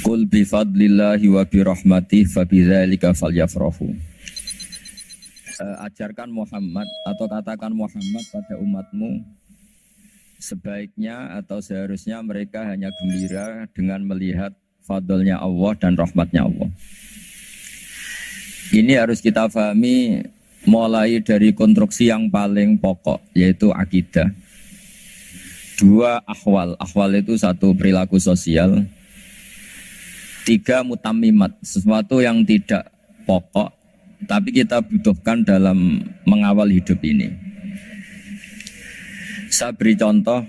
Qul bi fadlillahi wa bi rahmatih fa bidzalika falyafrahu. Ajarkan Muhammad atau katakan Muhammad pada umatmu, sebaiknya atau seharusnya mereka hanya gembira dengan melihat fadlnya Allah dan rahmatnya Allah. Ini harus kita pahami mulai dari konstruksi yang paling pokok, yaitu akidah. Dua ahwal. Ahwal itu satu perilaku sosial. Tiga mutammimat, sesuatu yang tidak pokok tapi kita butuhkan dalam mengawal hidup ini. Saya beri contoh,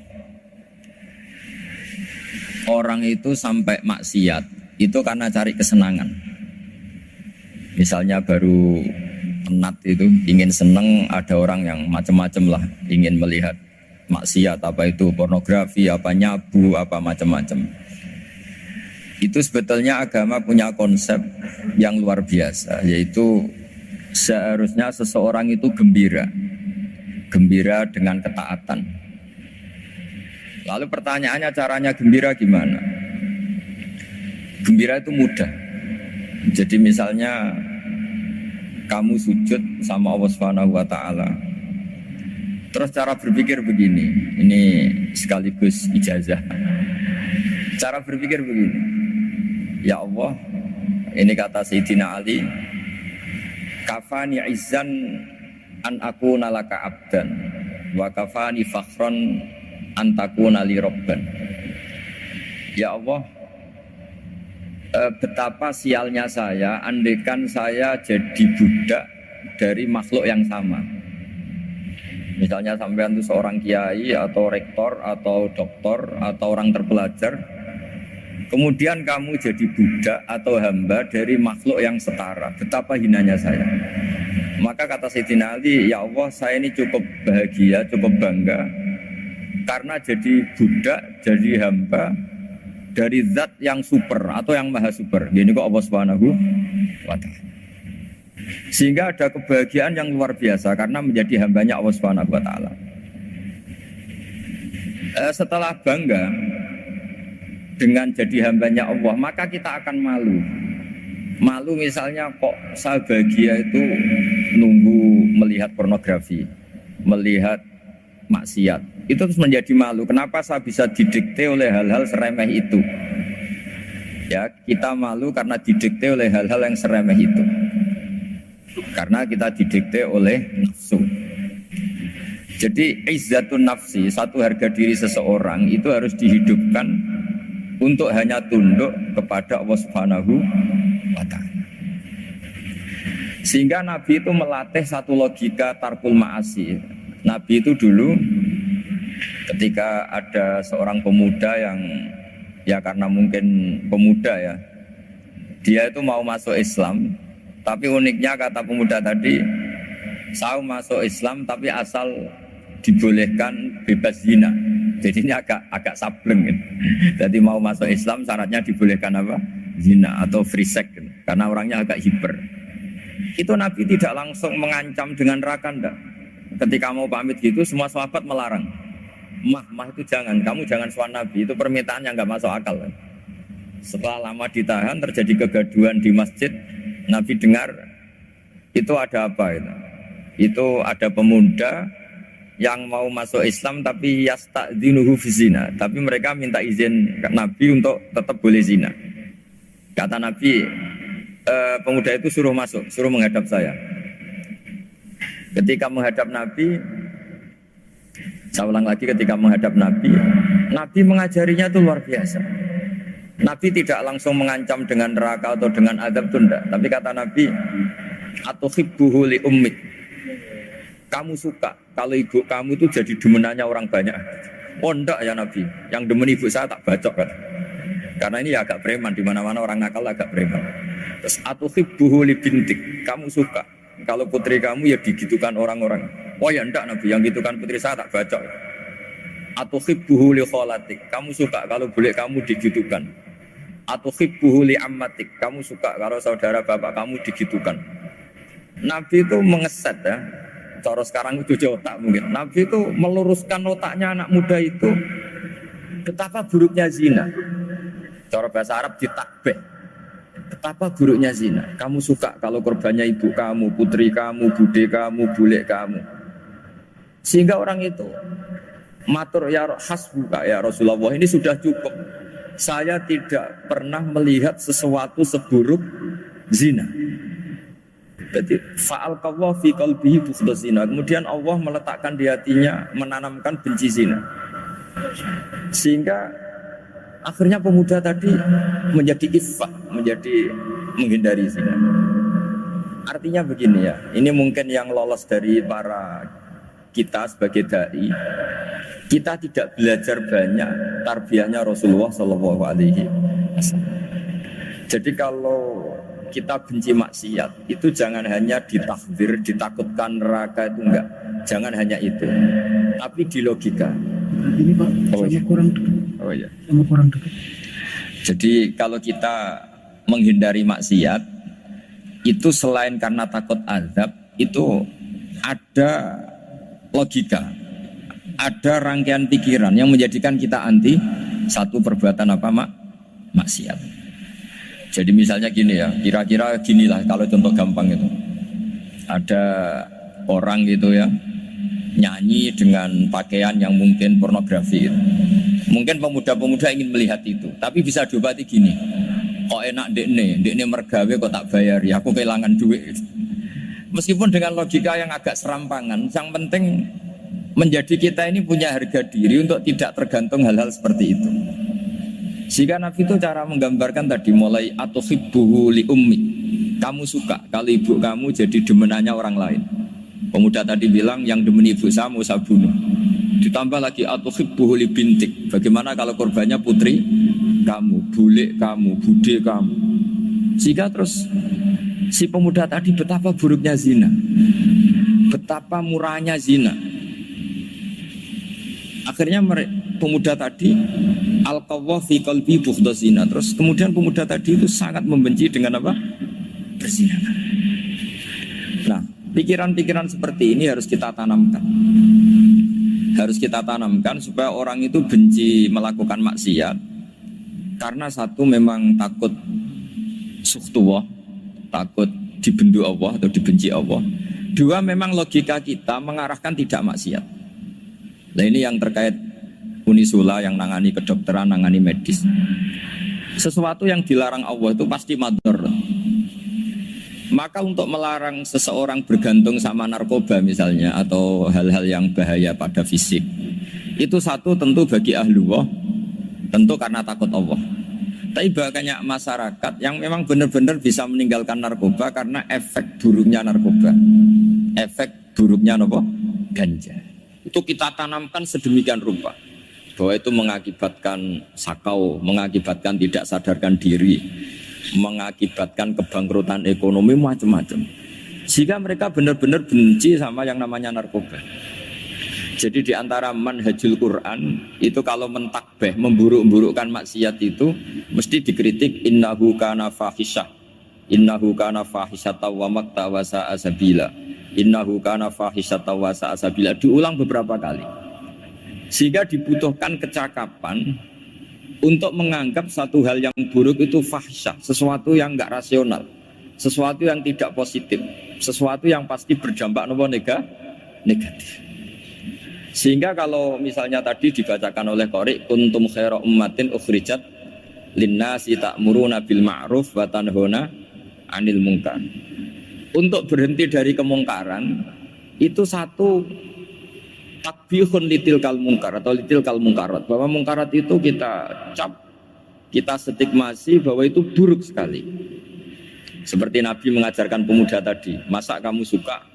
orang itu sampai maksiat itu karena cari kesenangan. Misalnya baru penat itu ingin seneng, ada orang yang macam-macam lah ingin melihat maksiat, apa itu pornografi, apa nyabu, apa macam-macam. Itu sebetulnya agama punya konsep yang luar biasa, yaitu seharusnya seseorang itu gembira dengan ketaatan. Lalu pertanyaannya, caranya gembira gimana? Gembira itu mudah. Jadi misalnya kamu sujud sama Allah Subhanahu wa taala. Terus cara berpikir begini, ini sekaligus ijazah. Cara berpikir begini. Ya Allah, ini kata Sayyidina Ali, kafani izzan an akuna laka abdan wa kafani fakhran an takuna li robban. Ya Allah, betapa sialnya saya andaikan saya jadi budak dari makhluk yang sama. Misalnya sampean itu seorang kiai atau rektor atau doktor atau orang terpelajar, kemudian kamu jadi budak atau hamba dari makhluk yang setara. Betapa hinanya saya. Maka kata Sayyidina Ali, ya Allah, saya ini cukup bahagia, cukup bangga karena jadi budak, jadi hamba dari zat yang super atau yang maha super. Ini kok Allah Subhanahu wa ta'ala. Sehingga ada kebahagiaan yang luar biasa karena menjadi hambanya Allah Subhanahu wa ta'ala. Setelah bangga dengan jadi hambanya Allah, maka kita akan malu. Malu misalnya kok saya bahagia itu nunggu melihat pornografi, melihat maksiat. Itu terus menjadi malu. Kenapa saya bisa didikte oleh hal-hal seremeh itu? Ya, kita malu karena didikte oleh hal-hal yang seremeh itu. Karena kita didikte oleh nafsu. Jadi izzatun nafsi, satu harga diri seseorang itu harus dihidupkan untuk hanya tunduk kepada Allah Subhanahu wa ta'ala. Sehingga Nabi itu melatih satu logika tarkul ma'asi. Nabi itu dulu ketika ada seorang pemuda yang ya karena mungkin pemuda ya, dia itu mau masuk Islam, tapi uniknya kata pemuda tadi, saya masuk Islam tapi asal dibolehkan bebas zina. Jadi ini agak sableng gitu. Jadi mau masuk Islam syaratnya dibolehkan apa? Zina atau free sex gitu. Karena orangnya agak hiper. Itu Nabi tidak langsung mengancam dengan neraka enggak. Ketika mau pamit gitu semua sahabat melarang. Mah itu jangan, kamu jangan sowan Nabi, itu permintaan yang enggak masuk akal. Setelah lama ditahan terjadi kegaduhan di masjid, Nabi dengar itu ada apa itu? Itu ada pemuda yang mau masuk Islam tapi yasta'dzinuhu fi zina, tapi mereka minta izin Nabi untuk tetap boleh zina. Kata Nabi, pemuda itu suruh masuk, suruh menghadap saya. Ketika menghadap Nabi, saya ulang lagi, ketika menghadap Nabi, Nabi mengajarinya itu luar biasa. Nabi tidak langsung mengancam dengan neraka atau dengan azab itu enggak, tapi kata Nabi, atuhibbuhu li ummik, kamu suka kalau ibu kamu itu jadi demenannya orang banyak? Oh enggak ya Nabi, yang demen ibu saya tak bacok kan. Karena ini ya agak preman, di mana-mana orang nakal agak preman. Terus atuhibbuhu li bintik, kamu suka kalau putri kamu ya digitukan orang-orang? Oh ya enggak Nabi, yang gitukan putri saya tak bacok. Atuhibbuhu li kholatik, kamu suka kalau boleh kamu digitukan? Atuhibbuhu li ammatik, kamu suka kalau saudara bapak kamu digitukan? Nabi itu mengeset ya. Cara sekarang itu otak mungkin. Nabi itu meluruskan otaknya anak muda itu betapa buruknya zina. Cara bahasa Arab ditakbih. Betapa buruknya zina. Kamu suka kalau korbannya ibu kamu, putri kamu, bude kamu, bule kamu. Sehingga orang itu matur ya hasbuka ya Rasulullah, ini sudah cukup. Saya tidak pernah melihat sesuatu seburuk zina. Jadi fa'al kawwa fi qalbihi bughda zina. Kemudian Allah meletakkan di hatinya, menanamkan benci zina. Sehingga akhirnya pemuda tadi menjadi iffah, menjadi menghindari zina. Artinya begini ya, ini mungkin yang lolos dari para kita sebagai dai, kita tidak belajar banyak tarbiyahnya Rasulullah Shallallahu Alaihi Wasallam. Jadi kalau kita benci maksiat, itu jangan hanya ditakdir, ditakutkan neraka, itu enggak. Jangan hanya itu, tapi di logika. Ini Pak, sama kurang dekat. Oh iya. Sama kurang dekat. Jadi kalau kita menghindari maksiat, itu selain karena takut azab, itu ada logika, ada rangkaian pikiran yang menjadikan kita anti satu perbuatan apa maksiat. Jadi misalnya gini ya, kira-kira ginilah kalau contoh gampang itu. Ada orang gitu ya, nyanyi dengan pakaian yang mungkin pornografi gitu. Mungkin pemuda-pemuda ingin melihat itu, tapi bisa diobati gini. Kok enak dekne mergawe kok tak bayar ya, aku kehilangan duit. Meskipun dengan logika yang agak serampangan, yang penting menjadi kita ini punya harga diri untuk tidak tergantung hal-hal seperti itu. Jika Nabi itu cara menggambarkan tadi mulai atuhibbuhu li ummi. Kamu suka kalau ibu kamu jadi demenannya orang lain. Pemuda tadi bilang yang demen ibu saya mau saya bunuh. Ditambah lagi atuhibbuhu li bintik. Bagaimana kalau korbannya putri kamu, bule kamu, bude kamu. Sehingga terus si pemuda tadi betapa buruknya zina, betapa murahnya zina. Akhirnya pemuda tadi al-qawwa fi qalbi bughda zina. Terus kemudian pemuda tadi itu sangat membenci dengan apa? Perzinahan. Nah, pikiran-pikiran seperti ini harus kita tanamkan. Harus kita tanamkan supaya orang itu benci melakukan maksiat. Karena satu memang takut sukhtuwah, takut dibendu Allah atau dibenci Allah. Dua, memang logika kita mengarahkan tidak maksiat. Nah ini yang terkait Unisula yang nangani kedokteran, nangani medis. Sesuatu yang dilarang Allah itu pasti madhar. Maka untuk melarang seseorang bergantung sama narkoba misalnya, atau hal-hal yang bahaya pada fisik, itu satu tentu bagi ahlullah, tentu karena takut Allah. Tapi banyak masyarakat yang memang benar-benar bisa meninggalkan narkoba karena efek buruknya narkoba, efek buruknya ganja. Itu kita tanamkan sedemikian rupa bahwa itu mengakibatkan sakau, mengakibatkan tidak sadarkan diri, mengakibatkan kebangkrutan ekonomi, macam-macam. Sehingga mereka benar-benar benci sama yang namanya narkoba. Jadi di antara manhajul Quran itu kalau mentakbih, memburuk-burukkan maksiat itu mesti dikritik innahu kana fahisyah, innahu kana fahisyata wa makta wa sa'a sabila, innahu kana fahisyata wa sa'a sabila, diulang beberapa kali. Sehingga dibutuhkan kecakapan untuk menganggap satu hal yang buruk itu fahisyah, sesuatu yang enggak rasional, sesuatu yang tidak positif, sesuatu yang pasti berdampak negatif. Sehingga kalau misalnya tadi dibacakan oleh Qori, kuntum khaira ummatin ukhrijat linnasi ta'muruna bil ma'ruf wa tanhauna 'anil munkar. Untuk berhenti dari kemungkaran itu satu takbihun litilkal munkar atau litilkal munkarat, bahwa munkarat itu kita cap, kita stigmasi bahwa itu buruk sekali. Seperti Nabi mengajarkan pemuda tadi, masa kamu suka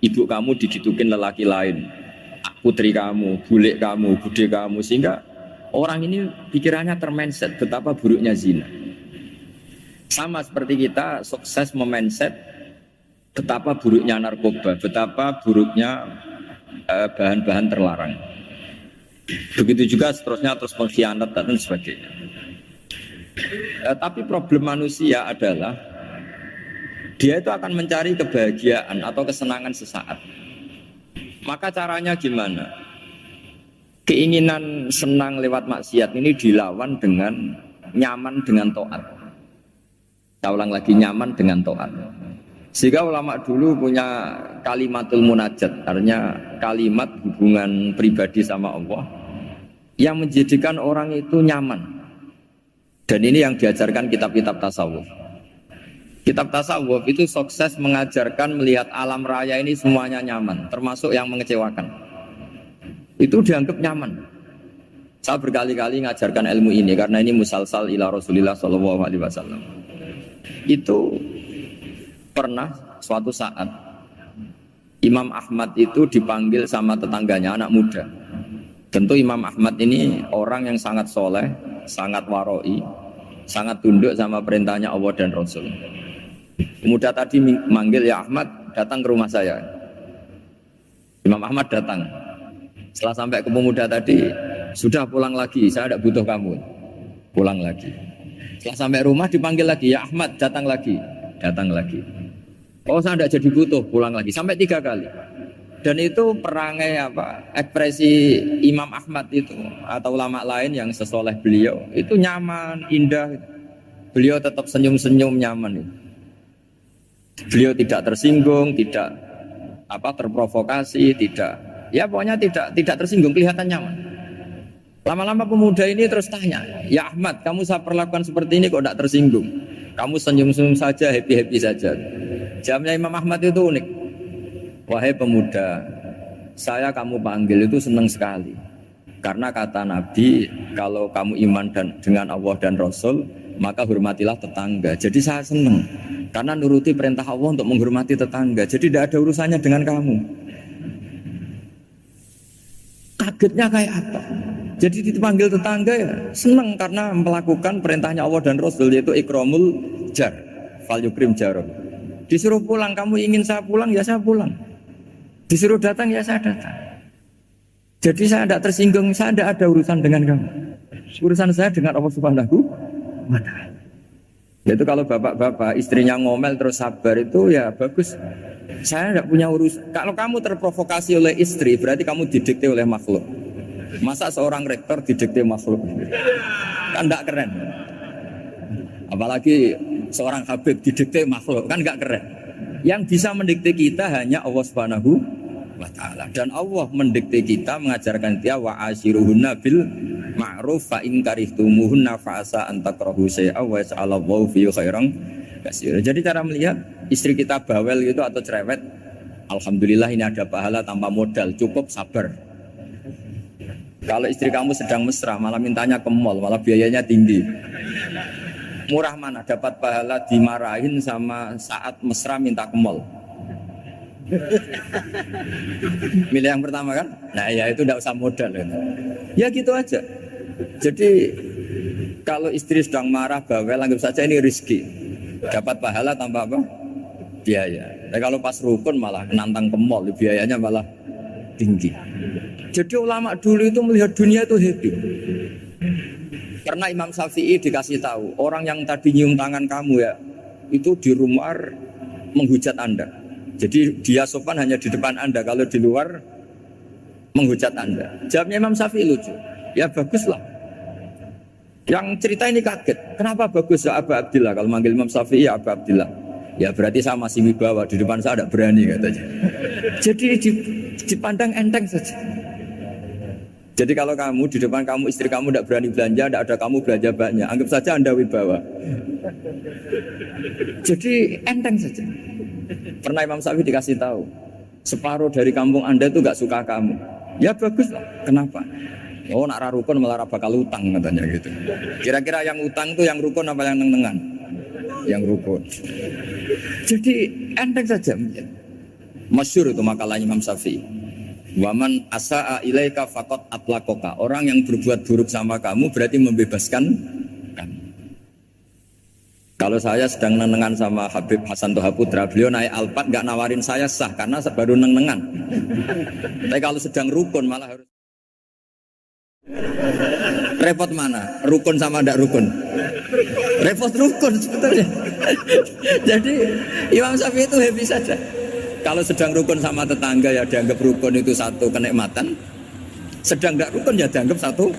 ibu kamu digitukin lelaki lain, putri kamu, bule kamu, bude kamu, sehingga orang ini pikirannya termindset betapa buruknya zina. Sama seperti kita sukses memindset betapa buruknya narkoba, betapa buruknya bahan-bahan terlarang. Begitu juga seterusnya, terus pengkhianat dan sebagainya. Tapi problem manusia adalah dia itu akan mencari kebahagiaan atau kesenangan sesaat. Maka caranya gimana? Keinginan senang lewat maksiat ini dilawan dengan nyaman dengan taat. Saya ulang lagi, nyaman dengan taat. Sehingga ulama dulu punya kalimatul munajat, artinya kalimat hubungan pribadi sama Allah yang menjadikan orang itu nyaman. Dan ini yang diajarkan kitab-kitab tasawuf. Kitab tasawuf itu sukses mengajarkan melihat alam raya ini semuanya nyaman, termasuk yang mengecewakan. Itu dianggap nyaman. Saya berkali-kali mengajarkan ilmu ini karena ini musalsal ila Rasulillah sallallahu alaihi wasallam. Itu pernah suatu saat Imam Ahmad itu dipanggil sama tetangganya, anak muda. Tentu Imam Ahmad ini orang yang sangat soleh, sangat waroi, sangat tunduk sama perintahnya Allah dan Rasul. Pemuda tadi manggil, ya Ahmad, datang ke rumah saya. Imam Ahmad datang. Setelah sampai ke pemuda tadi, sudah pulang lagi, saya tidak butuh kamu. Pulang lagi. Setelah sampai rumah dipanggil lagi, ya Ahmad, datang lagi. Datang lagi. Oh, saya tidak jadi butuh, pulang lagi. Sampai 3 kali. Dan itu perangai ekspresi Imam Ahmad itu atau ulama lain yang sesoleh beliau itu nyaman, indah. Beliau tetap senyum-senyum nyaman itu. Beliau tidak tersinggung, tidak terprovokasi, pokoknya tidak tersinggung, kelihatan nyaman. Lama-lama pemuda ini terus tanya, ya Ahmad, kamu saya perlakukan seperti ini kok tidak tersinggung? Kamu senyum-senyum saja, happy-happy saja. Jawabnya Imam Ahmad itu unik. Wahai pemuda, saya kamu panggil itu senang sekali. Karena kata Nabi, kalau kamu iman dengan Allah dan Rasul, maka hormatilah tetangga. Jadi saya senang. Karena nuruti perintah Allah untuk menghormati tetangga. Jadi tidak ada urusannya dengan kamu. Kagetnya kayak apa? Jadi dipanggil tetangga ya senang karena melakukan perintahnya Allah dan Rasul, yaitu ikramul jar, fal yukrim jarun. Disuruh pulang, kamu ingin saya pulang, ya saya pulang. Disuruh datang, ya saya datang. Jadi saya tidak tersinggung, saya tidak ada urusan dengan kamu. Urusan saya dengan Allah Subhanahu wa ta'ala. Yaitu kalau bapak-bapak istrinya ngomel terus sabar itu ya bagus. Saya tidak punya urusan. Kalau kamu terprovokasi oleh istri, berarti kamu didikte oleh makhluk. Masa seorang rektor didikte makhluk? Kan tidak keren. Apalagi seorang Habib didikte makhluk, kan enggak keren. Yang bisa mendikte kita hanya Allah Subhanahu wa ta'ala. Dan Allah mendikte kita, mengajarkan dia wa ashiruhunna bil ma'ruf fa in karihtumuhunna fa asa an takrahu syai'a wa yaj'alallahu fi khairan katsira. Jadi cara melihat istri kita bawel gitu atau cerewet, alhamdulillah ini ada pahala tanpa modal, cukup sabar. Kalau istri kamu sedang mesra, malah mintanya ke mall, malah biayanya tinggi. Murah mana dapat pahala dimarahin sama saat mesra minta ke mall? Milih yang pertama kan? Nah ya itu tidak usah modal. Ya gitu aja. Jadi kalau istri sedang marah, bawel, anggap saja ini rezeki. Dapat pahala tanpa apa? Biaya. Tapi kalau pas rukun malah nantang ke mall, biayanya malah tinggi. Jadi ulama dulu itu melihat dunia itu happy. Karena Imam Syafi'i dikasih tahu, orang yang tadi nyium tangan kamu ya, itu di rumah menghujat Anda. Jadi dia sopan hanya di depan Anda, kalau di luar menghujat Anda. Jawabnya Imam Syafi'i lucu. Ya baguslah. Yang cerita ini kaget. Kenapa bagus ya Aba Abdillah? Kalau manggil Imam Syafi'i ya Aba Abdillah. Ya berarti saya masih wibawa, di depan saya tidak berani katanya. Jadi dipandang enteng saja. Jadi kalau kamu di depan kamu istri kamu tidak berani belanja, tidak ada kamu belanja banyak, anggap saja Anda wibawa. Jadi enteng saja. Pernah Imam Syafi'i dikasih tahu, separuh dari kampung Anda itu gak suka kamu. Ya bagus lah. Kenapa? Oh nak rukun malah bakal utang katanya gitu. Kira-kira yang utang itu yang rukun apa yang neng-nengan? Yang rukun. Jadi enteng saja. Masyhur itu makalah Imam Syafi'i. Waman asa'a ilaika faqad atlaqaka. Orang yang berbuat buruk sama kamu berarti membebaskan kamu. Kalau saya sedang nenengan sama Habib Hasan Toha Putra, beliau naik Alphard nggak nawarin saya sah karena baru nenengan. Tapi kalau sedang rukun malah harus repot mana? Rukun sama ndak rukun? Repot rukun sebetulnya. Jadi Imam Syafi'i itu happy saja. Kalau sedang rukun sama tetangga ya dianggap rukun itu satu kenikmatan. Sedang tidak rukun ya dianggap satu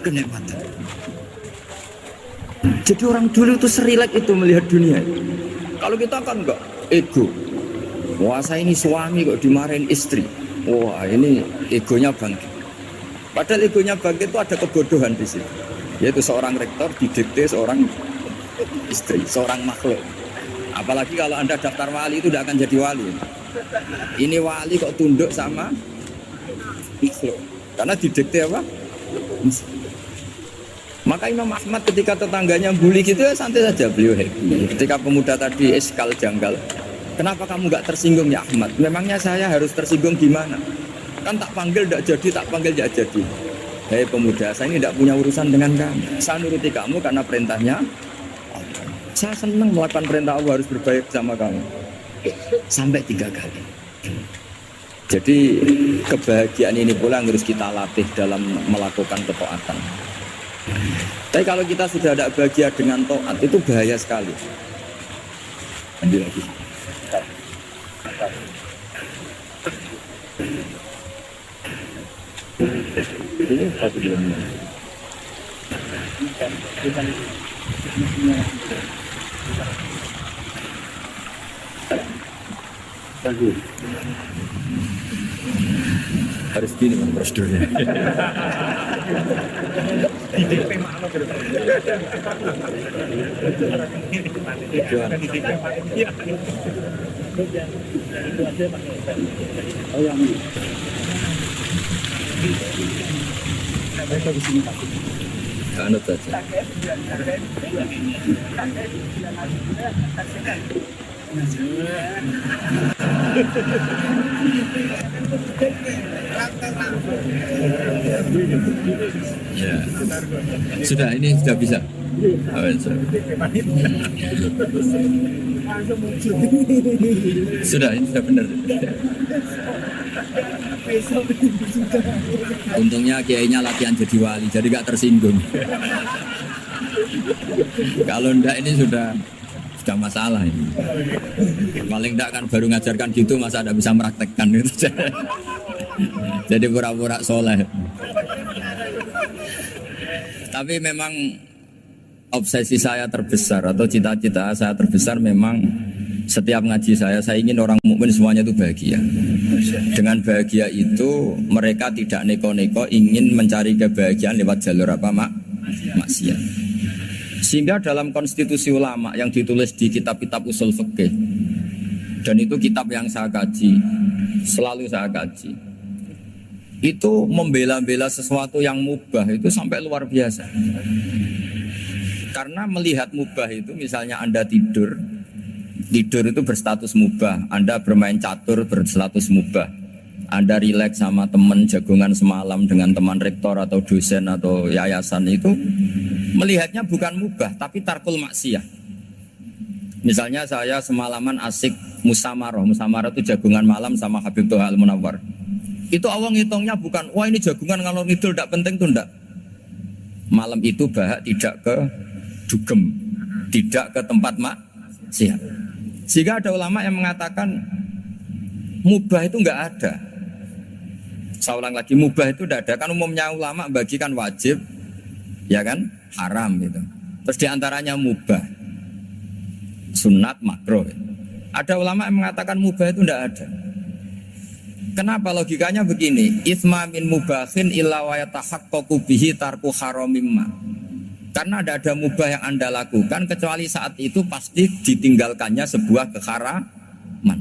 kenikmatan. Jadi orang dulu itu serilek itu melihat dunia. Kalau kita kan enggak, ego. Wah saya ini suami kok dimarahin istri. Wah ini egonya bangkit. Padahal egonya bangkit itu ada kebodohan di situ. Yaitu seorang rektor didikte seorang istri, seorang makhluk. Apalagi kalau Anda daftar wali itu tidak akan jadi wali. Ini wali kok tunduk sama makhluk. Karena didikte apa? Maka Imam Ahmad ketika tetangganya bully gitu ya santai saja, beliau happy. Ketika pemuda tadi eskal janggal, kenapa kamu gak tersinggung ya Ahmad? Memangnya saya harus tersinggung gimana? Kan tak panggil tidak jadi, tak panggil tidak jadi. Hei pemuda, saya ini tidak punya urusan dengan kamu. Saya nuruti kamu karena perintahnya. Saya senang melakukan perintah Allah, harus berbaik sama kamu. Sampai 3 kali. Jadi kebahagiaan ini pula yang harus kita latih dalam melakukan ketaatan. Tapi kalau kita sudah tidak bahagia dengan taat itu bahaya sekali. Lanjut lagi. Ini satu bulan. Harus gini kan prosedurnya. Anut saja. Ya. Sudah, ini sudah bisa. Sudah, ini sudah benar. Untungnya kiainya latihan jadi wali, jadi gak tersinggung. Kalau ndak ini sudah masalah ini. Paling ndak kan baru ngajarkan gitu, masa ada bisa meraktekkan gitu. Jadi pura-pura soleh. Tapi memang obsesi saya terbesar atau cita-cita saya terbesar memang setiap ngaji saya ingin orang mukmin semuanya itu bahagia. Dengan bahagia itu mereka tidak neko-neko ingin mencari kebahagiaan lewat jalur apa maksiat. Sehingga dalam konstitusi ulama yang ditulis di kitab-kitab usul fikih, dan itu kitab yang saya kaji, selalu saya kaji, itu membela-bela sesuatu yang mubah itu sampai luar biasa. Karena melihat mubah itu, misalnya Anda tidur itu berstatus mubah, Anda bermain catur berstatus mubah, Anda rileks sama teman jagongan semalam dengan teman rektor atau dosen atau yayasan, itu melihatnya bukan mubah tapi tarkul maksiyah. Misalnya saya semalaman asik musamaroh itu jagungan malam sama Habib Toha Al-Munawwar. Itu awang ngitungnya bukan, wah ini jagungan ngalor ngidul tidak penting tuh, enggak. Malam itu bahak tidak ke dugem, tidak ke tempat maksiat. Sehingga ada ulama yang mengatakan mubah itu enggak ada. Saya ulang lagi, mubah itu tidak ada. Kan umumnya ulama bagikan wajib, ya kan, haram gitu. Terus diantaranya mubah, sunat, makruh. Ada ulama yang mengatakan mubah itu tidak ada. Kenapa? Logikanya begini, itsma min mubahin illa wa yatahaqqaqu bihi tarku haramimma. Karena tidak ada mubah yang Anda lakukan kecuali saat itu pasti ditinggalkannya sebuah keharaman.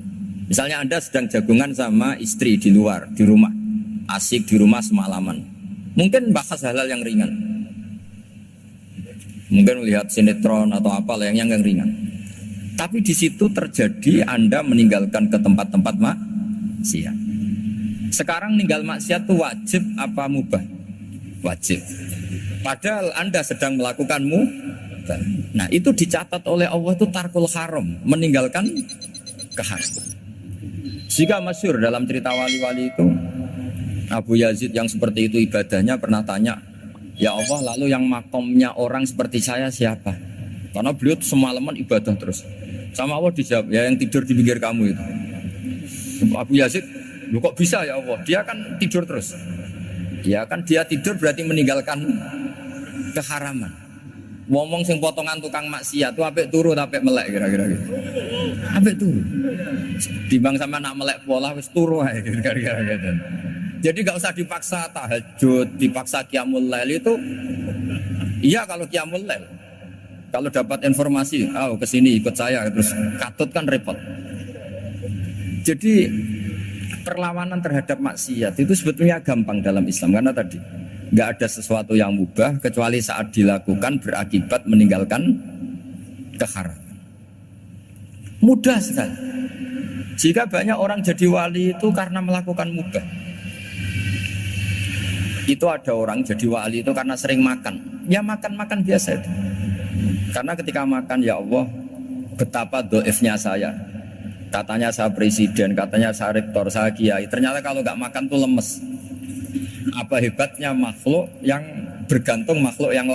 Misalnya Anda sedang jagungan sama istri di luar, di rumah, asik di rumah semalaman. Mungkin bahas hal-hal yang ringan. Mungkin melihat sinetron atau apa yang ringan. Tapi di situ terjadi Anda meninggalkan ke tempat-tempat maksiat. Sekarang ninggal maksiat itu wajib apa mubah? Wajib. Padahal Anda sedang melakukan mubah. Nah itu dicatat oleh Allah itu tarkul haram, meninggalkan keharaman. Jika masyhur dalam cerita wali-wali itu, Abu Yazid yang seperti itu ibadahnya pernah tanya, ya Allah, lalu yang makomnya orang seperti saya siapa? Karena beliau semalaman ibadah terus. Sama Allah dijawab, ya yang tidur di pinggir kamu itu. Abu Yazid, lu kok bisa ya Allah? Dia kan tidur terus. Ya kan dia tidur berarti meninggalkan keharaman. Ngomong sing potongan tukang maksiat tuh apik turu apik melek kira-kira gitu. Apik turu. Timbang sama nak melek pola wis turu ae kira-kira gitu. Jadi enggak usah dipaksa tahajud, dipaksa qiyamul lail itu. Iya kalau qiyamul lail. Kalau dapat informasi, kesini ikut saya terus katut kan repot. Jadi perlawanan terhadap maksiat itu sebetulnya gampang dalam Islam karena tadi nggak ada sesuatu yang mubah kecuali saat dilakukan berakibat meninggalkan keharaman. Mudah sekali. Jika banyak orang jadi wali itu karena melakukan mubah. Itu ada orang jadi wali itu karena sering makan. Ya makan-makan biasa itu. Karena ketika makan, ya Allah, betapa doifnya saya. Katanya saya presiden, katanya saya rektor, saya kiai. Ternyata kalau nggak makan tuh lemes. Apa hebatnya makhluk yang bergantung makhluk yang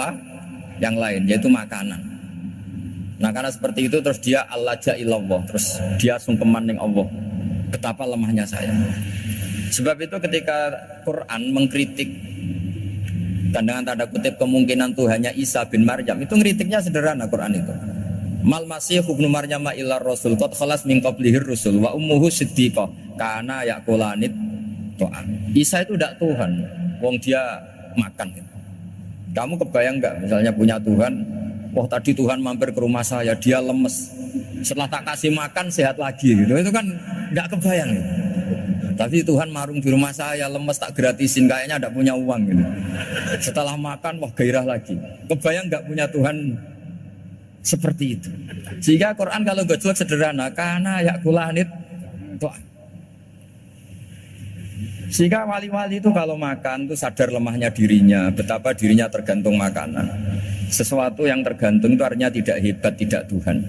lain, yaitu makanan. Nah karena seperti itu terus dia al-laja-ilallah, terus dia sungkeman dengan Allah. Betapa lemahnya saya. Sebab itu ketika Quran mengkritik dan dengan tanda kutip kemungkinan Tuhannya Isa bin Maryam, itu ngeritiknya sederhana Quran itu. Mal masih ibnu Maryam illa rasul qad khalas min qablihir rusul wa ummuhu siddiqah kana yaqulanit to'am. Isa itu tidak Tuhan, wong dia makan. Kamu kebayang nggak misalnya punya Tuhan, wah tadi Tuhan mampir ke rumah saya, dia lemes. Setelah tak kasih makan sehat lagi gitu. Itu kan nggak kebayang gitu. Tapi Tuhan marung di rumah saya, lemes tak gratisin, kayaknya tidak punya uang gitu. Setelah makan, wah gairah lagi. Kebayang nggak punya Tuhan seperti itu. Sehingga Quran kalau gojlok sederhana, karena yakulanit to'am. Sehingga wali-wali itu kalau makan itu sadar lemahnya dirinya, betapa dirinya tergantung makanan. Sesuatu yang tergantung itu artinya tidak hebat, tidak Tuhan.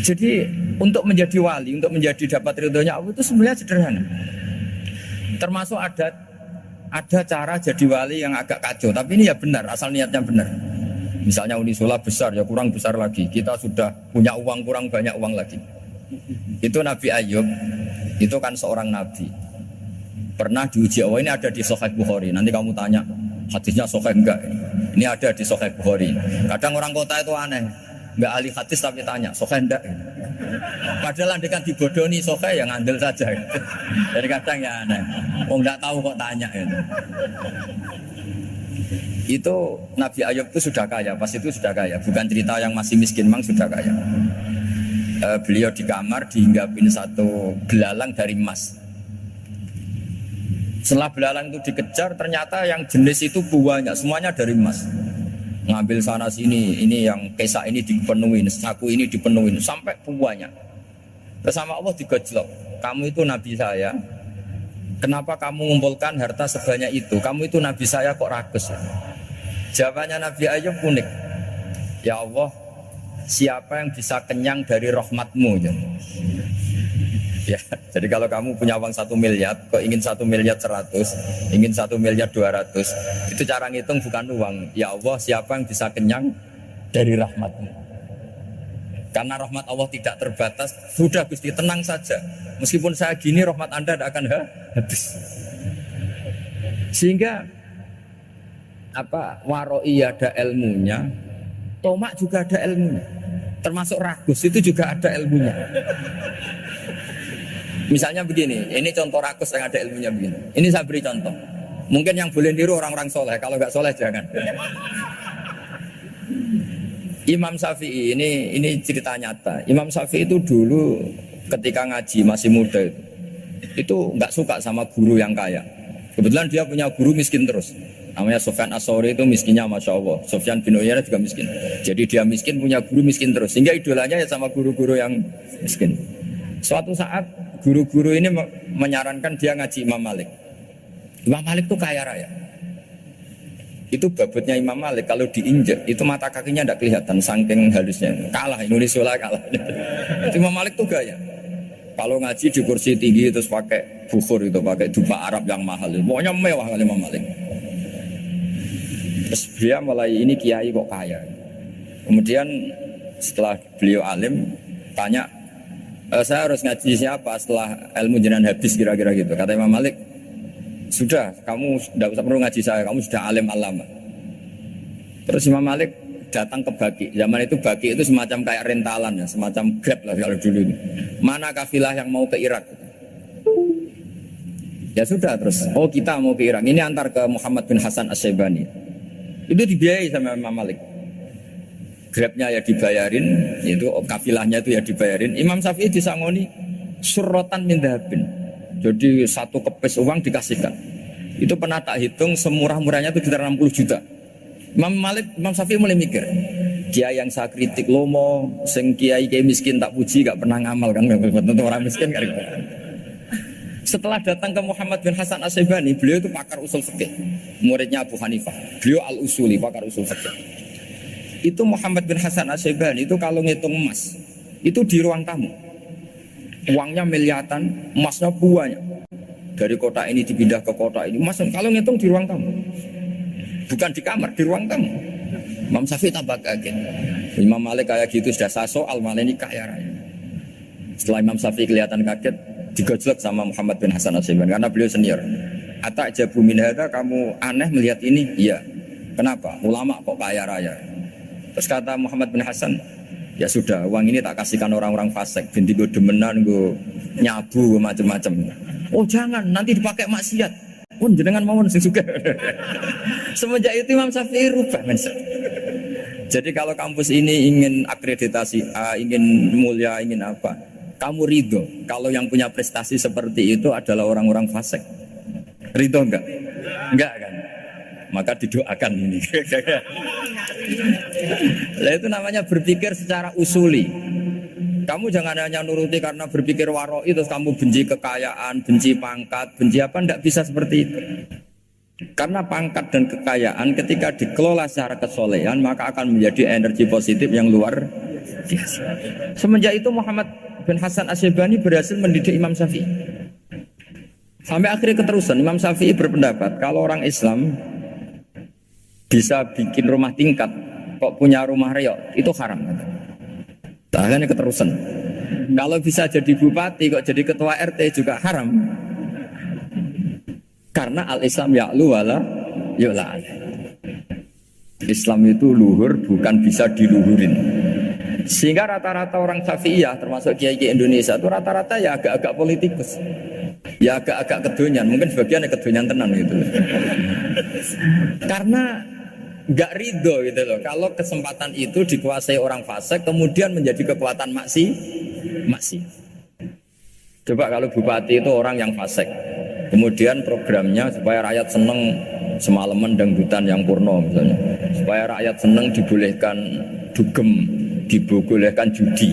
Jadi untuk menjadi wali, untuk menjadi dapat ridhonya Allah itu sebenarnya sederhana. Termasuk ada cara jadi wali yang agak kacau, tapi ini ya benar, asal niatnya benar. Misalnya Unisula besar, ya kurang besar lagi. Kita sudah punya uang, kurang banyak uang lagi. Itu Nabi Ayub, itu kan seorang nabi. Pernah diuji Allah, ini ada di Sahih Bukhari. Nanti kamu tanya, hadisnya sahih enggak? Ini ada di Sahih Bukhari. Kadang orang kota itu aneh, enggak ahli hadis tapi tanya, sahih enggak? Padahal andekan dibodoni sahih yang ngandel saja. Jadi kadang ya aneh. Oh enggak tahu kok tanya itu. Itu Nabi Ayub itu sudah kaya, pas itu sudah kaya. Bukan cerita yang masih miskin, memang sudah kaya. Beliau di kamar dihinggapin satu belalang dari emas. Setelah belalang itu dikejar, ternyata yang jenis itu banyak, semuanya dari emas. Ngambil sana sini, ini yang kesak ini dipenuhin, saku ini dipenuhin, sampai banyak. Bersama Allah digojlok, kamu itu nabi saya. Kenapa kamu mengumpulkan harta sebanyak itu? Kamu itu nabi saya kok rakus? Jawabannya Nabi Ayub unik. Ya Allah, siapa yang bisa kenyang dari rahmatmu? Ya, jadi kalau kamu punya uang 1 miliar, kok ingin 1 miliar 100, ingin 1 miliar 200, itu cara ngitung bukan uang. Ya Allah, siapa yang bisa kenyang dari rahmatmu? Karena rahmat Allah tidak terbatas. Sudah Gusti, tenang saja. Meskipun saya gini, rahmat Anda tidak akan habis. Sehingga waroi ada ilmunya, tomak juga ada ilmunya. Termasuk ragus itu juga ada ilmunya. Misalnya begini, ini contoh rakus yang ada ilmunya begini. Ini saya beri contoh. Mungkin yang boleh niru orang-orang soleh, kalau nggak soleh jangan. Imam Syafi'i ini cerita nyata. Imam Syafi'i itu dulu ketika ngaji masih muda itu nggak suka sama guru yang kaya. Kebetulan dia punya guru miskin terus. Namanya Sufyan As-Tsauri, itu miskinnya Masya Allah. Sufyan bin Uyainah juga miskin. Jadi dia miskin, punya guru miskin terus. Sehingga idolanya ya sama guru-guru yang miskin. Suatu saat guru-guru ini menyarankan dia ngaji Imam Malik. Imam Malik itu kaya raya. Itu babutnya Imam Malik, kalau diinjek itu mata kakinya tidak kelihatan saking halusnya. Kalah, Indonesia lah kalah. Imam Malik itu gaya. Kalau ngaji di kursi tinggi terus pakai bukhur itu, pakai dupa Arab yang mahal. Pokoknya mewah kali Imam Malik. Terus dia mulai, ini kiai kok kaya. Kemudian setelah beliau alim tanya, saya harus ngaji siapa setelah ilmu jenengan habis kira-kira gitu. Kata Imam Malik, sudah, kamu tidak usah perlu ngaji saya, kamu sudah alim alama. Terus Imam Malik datang ke Baki. Zaman itu Baki itu semacam kayak rentalan ya, semacam Grab lah kalau dulu ini. Mana kafilah yang mau ke Irak? Ya sudah terus, oh kita mau ke Irak. Ini antar ke Muhammad bin Hasan As-Syaibani. Itu dibiayai sama Imam Malik. Grabnya ya dibayarin, itu kafilahnya itu ya dibayarin. Imam Syafi'i disangoni surrotan min dhahabin. Jadi satu kepes uang dikasihkan. Itu pernah tak hitung semurah-murahnya itu sekitar 60 juta. Imam Syafi'i mulai mikir, kiai yang saya kritik lomo, sing kiai miskin tak puji, gak pernah ngamal kan, tentu orang miskin kan. Setelah datang ke Muhammad bin Hasan As-Syaibani, beliau itu pakar usul fikih, muridnya Abu Hanifah. Beliau al-usuli, pakar usul fikih. Itu Muhammad bin Hasan As-Syaibani itu kalau ngitung emas, itu di ruang tamu. Uangnya miliatan, emasnya banyak. Dari kota ini dipindah ke kota ini, emas kalau ngitung di ruang tamu. Bukan di kamar, di ruang tamu. Imam Syafi'i tambah kaget. Imam Malik kayak gitu sudah saya soal, malah ini kaya raya. Setelah Imam Syafi'i kelihatan kaget, digojlok sama Muhammad bin Hasan As-Syaibani karena beliau senior. Ata'jabu min hadza, kamu aneh melihat ini? Iya. Kenapa? Ulama kok kaya raya. Terus kata Muhammad bin Hasan, ya sudah, uang ini tak kasihkan orang-orang fasik, binti gue demenan, gue nyabu, macam-macam. Oh jangan, nanti dipakai maksiat. Oh jenengan mawon sing suka. Semenjak itu Imam Syafi'i rubah mindset. Jadi kalau kampus ini ingin akreditasi A, ingin mulia, ingin apa, kamu ridho kalau yang punya prestasi seperti itu adalah orang-orang fasik. Ridho enggak? Enggak kan? Maka didoakan ini. Nah itu namanya berpikir secara usuli. Kamu jangan hanya nuruti karena berpikir waroi terus kamu benci kekayaan, benci pangkat, benci apa, enggak bisa seperti itu. Karena pangkat dan kekayaan ketika dikelola secara kesolehan maka akan menjadi energi positif yang luar biasa. Semenjak itu Muhammad bin Hasan As-Syaibani berhasil mendidik Imam Syafi'i. Sampai akhirnya keterusan Imam Syafi'i berpendapat kalau orang Islam bisa bikin rumah tingkat kok punya rumah reok itu haram. Akhirnya keterusan. Kalau bisa jadi bupati kok jadi ketua RT juga haram. Karena al-Islam ya'lu wala yu'la. Islam itu luhur bukan bisa diluhurin. Sehingga rata-rata orang Syafi'iyah termasuk kiai-kiai Indonesia itu rata-rata ya agak-agak politikus. Ya agak-agak kedonyan, mungkin sebagian kedonyan tenan gitu. Karena enggak ridho gitu loh. Kalau kesempatan itu dikuasai orang fasik kemudian menjadi kekuatan maksi. Coba kalau bupati itu orang yang fasik. Kemudian programnya supaya rakyat seneng semalaman dangdutan yang purno misalnya. Supaya rakyat seneng dibolehkan dugem, dibolehkan judi.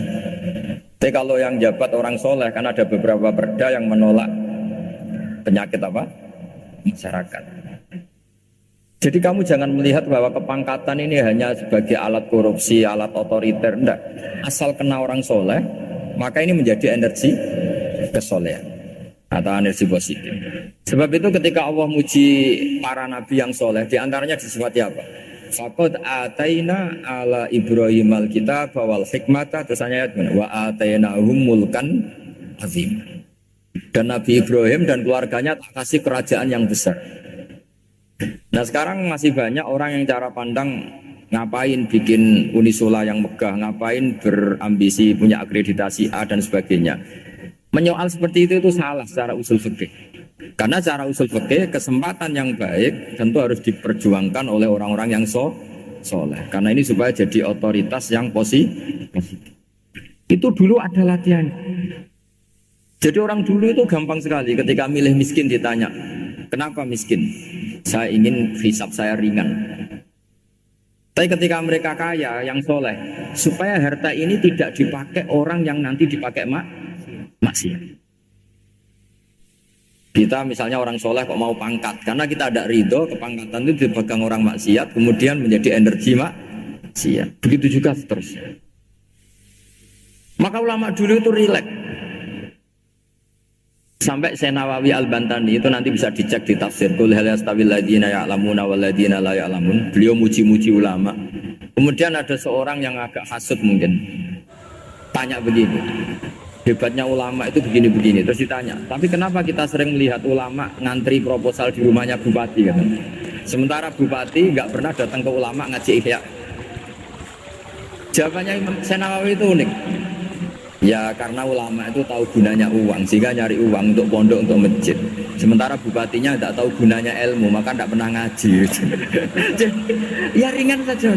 Tapi kalau yang jabat orang soleh kan ada beberapa perda yang menolak penyakit apa? Masyarakat. Jadi kamu jangan melihat bahwa kepangkatan ini hanya sebagai alat korupsi, alat otoriter. Enggak. Asal kena orang soleh, maka ini menjadi energi kesolehan atau energi positif. Sebab itu ketika Allah muji para nabi yang soleh, diantaranya disifati apa? Faqad ataina ala Ibrahim al-kitab wal hikmata, terusannya ayat wa atainahum mulkan azim. Dan Nabi Ibrahim dan keluarganya tak kasih kerajaan yang besar. Nah sekarang masih banyak orang yang cara pandang ngapain bikin Unisula yang megah, ngapain berambisi punya akreditasi A dan sebagainya. Menyoal seperti itu salah secara usul fikih. Karena secara usul fikih kesempatan yang baik tentu harus diperjuangkan oleh orang-orang yang soleh. Karena ini supaya jadi otoritas yang positif. Itu dulu ada latihan. Jadi orang dulu itu gampang sekali ketika milih miskin ditanya, kenapa miskin? Saya ingin hisab saya ringan. Tapi ketika mereka kaya yang soleh, supaya harta ini tidak dipakai orang yang nanti dipakai maksiat. Kita misalnya orang soleh kok mau pangkat, karena kita ada ridho kepangkatan itu dipegang orang maksiat, kemudian menjadi energi maksiat. Begitu juga seterusnya. Maka ulama dulu itu rileks. Sampai Nawawi Al-Bantani itu nanti bisa dicek di tafsir. Qul hal yastawil ladzina ya'lamuna wal ladzina la ya'lamun. Beliau muji-muji ulama. Kemudian ada seorang yang agak hasud mungkin. Tanya begini. Hebatnya ulama itu begini-begini. Terus ditanya, tapi kenapa kita sering melihat ulama ngantri proposal di rumahnya bupati? Kan? Sementara bupati nggak pernah datang ke ulama ngaji ihya. Jawabannya Imam Nawawi itu unik. Ya karena ulama itu tahu gunanya uang, sehingga nyari uang untuk pondok, untuk masjid. Sementara bupatinya tidak tahu gunanya ilmu, maka tidak pernah ngaji. Jadi, ya ringan saja.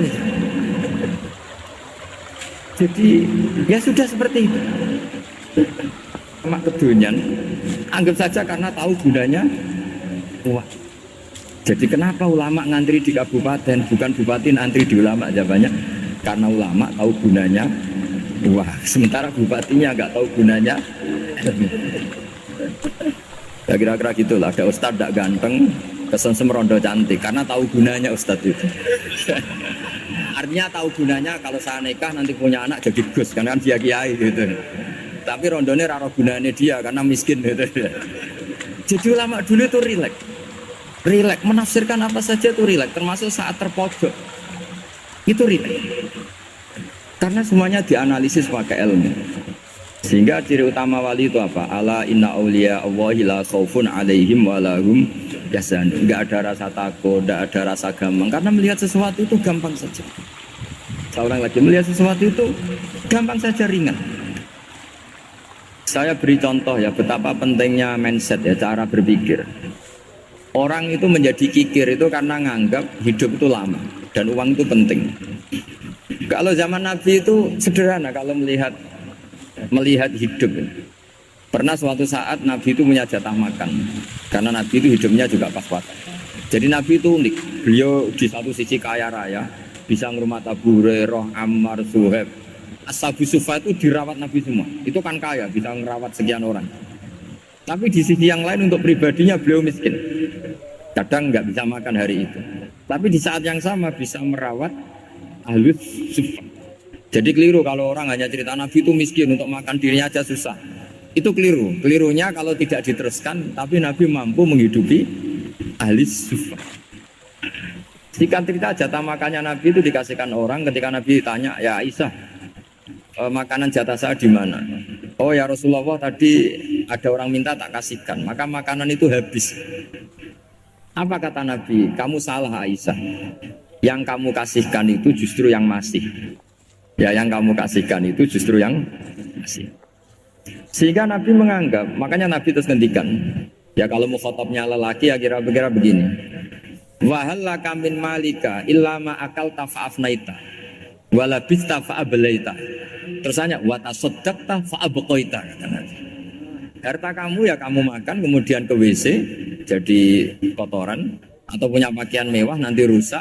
Jadi ya sudah seperti itu. Mak kedunian, anggap saja karena tahu gunanya uang. Jadi kenapa ulama ngantri di kabupaten, bukan bupati ngantri di ulama? Jawabannya karena ulama tahu gunanya uang. Sementara bupatinya nggak tahu gunanya. Ya kira-kira gitulah. Ada ustadz tidak ganteng, kesensem rondo cantik, karena tahu gunanya ustadz itu. Artinya tahu gunanya kalau saya nikah nanti punya anak jadi gus, karena kan dia kiai gitu. Tapi rondonya raro gunanya dia karena miskin gitu. Jadi ulama dulu itu rileks, menafsirkan apa saja itu rileks, termasuk saat terpojok itu rileks. Karena semuanya dianalisis pakai ilmu. Sehingga ciri utama wali itu apa? Ala inna awliya Allahi la khaufun alaihim wa lahum yahzanun. Enggak ada rasa takut, enggak ada rasa gampang. Karena melihat sesuatu itu gampang saja. Seorang lagi melihat sesuatu itu gampang saja, ringan. Saya beri contoh ya betapa pentingnya mindset ya, cara berpikir. Orang itu menjadi kikir itu karena nganggap hidup itu lama dan uang itu penting. Kalau zaman Nabi itu sederhana kalau melihat hidup. Pernah suatu saat Nabi itu punya jatah makan karena Nabi itu hidupnya juga pas-pasan. Jadi Nabi itu unik. Beliau di satu sisi kaya raya, bisa ngurmat Abu Hurairah, Ammar, Suhaib. Ashabu Sufa itu dirawat Nabi semua. Itu kan kaya, bisa ngerawat sekian orang. Tapi di sisi yang lain untuk pribadinya beliau miskin. Kadang nggak bisa makan hari itu. Tapi di saat yang sama bisa merawat Ahlus Sufa. Jadi keliru kalau orang hanya cerita Nabi itu miskin, untuk makan dirinya aja susah. Itu keliru. Kelirunya kalau tidak diteruskan, tapi Nabi mampu menghidupi Ahlus Sufa. Singkat cerita, jatah makannya Nabi itu dikasihkan orang ketika Nabi ditanya, ya Aisyah, makanan jatah saya di mana? Oh ya Rasulullah, tadi ada orang minta tak kasihkan, maka makanan itu habis. Apa kata Nabi? Kamu salah Aisyah. Yang kamu kasihkan itu justru yang masih. Ya yang kamu kasihkan itu justru yang masih. Sehingga Nabi menganggap, makanya Nabi terus ngendikan. Ya kalau mukhatabnya lelaki ya kira-kira begini. Wahallaka min malika illa ma akalta fa'afnaita wala bista fa'ablaita. Terusannya wa tasaddaqta fa'abqaita. Harta kamu ya kamu makan kemudian ke WC jadi kotoran, atau punya pakaian mewah nanti rusak.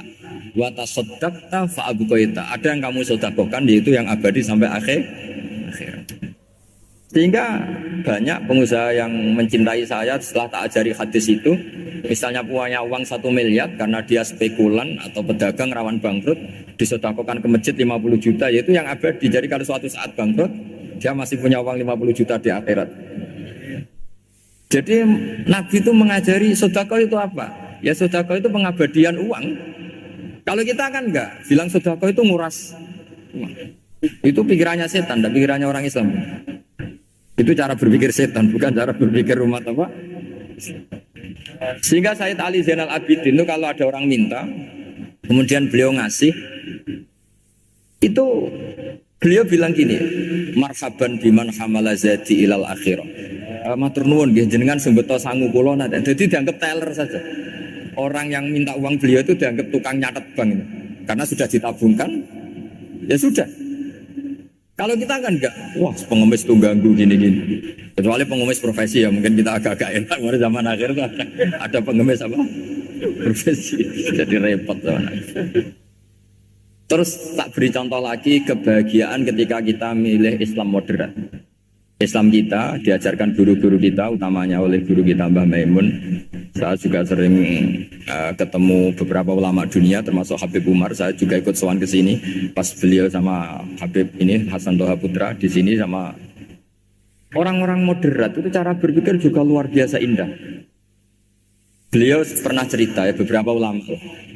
Wa tasaddaqta fa'abqaita. Ada yang kamu sedekahkan, yaitu yang abadi sampai akhir. Sehingga banyak pengusaha yang mencintai saya setelah tak ajari hadis itu, misalnya punya uang 1 miliar karena dia spekulan atau pedagang rawan bangkrut, disedekahkan ke masjid 50 juta, yaitu yang abadi. Jadi kalau suatu saat bangkrut, dia masih punya uang 50 juta di akhirat. Jadi Nabi itu mengajari sedekah itu apa? Ya sedekah itu pengabadian uang. Kalau kita kan enggak, bilang sedekah itu nguras uang. Itu pikirannya setan, dan pikirannya orang Islam. Itu cara berpikir setan, bukan cara berpikir umat apa. Sehingga Sayyid Ali Zainal Abidin itu kalau ada orang minta, kemudian beliau ngasih, itu beliau bilang gini, marhaban biman hamala zati ilal akhirah. Matur nuwun nggih jenengan sembeto sangu kula nate. Jadi dianggap teller saja. Orang yang minta uang beliau itu dianggap tukang nyatet bank itu. Karena sudah ditabungkan, ya sudah. Kalau kita kan enggak, wah pengemis tuh ganggu gini-gini. Kecuali pengemis profesi ya, mungkin kita agak-agak enak. Pada zaman akhir tuh ada pengemis apa? Profesi, jadi repot. Terus tak beri contoh lagi kebahagiaan ketika kita milih Islam moderat. Islam kita diajarkan guru-guru kita, utamanya oleh guru kita Mbah Maimun. Saya juga sering ketemu beberapa ulama dunia, termasuk Habib Umar. Saya juga ikut sowan ke sini pas beliau sama Habib ini Hasan Toha Putra di sini sama orang-orang moderat. Itu cara berpikir juga luar biasa indah. Beliau pernah cerita ya, beberapa ulama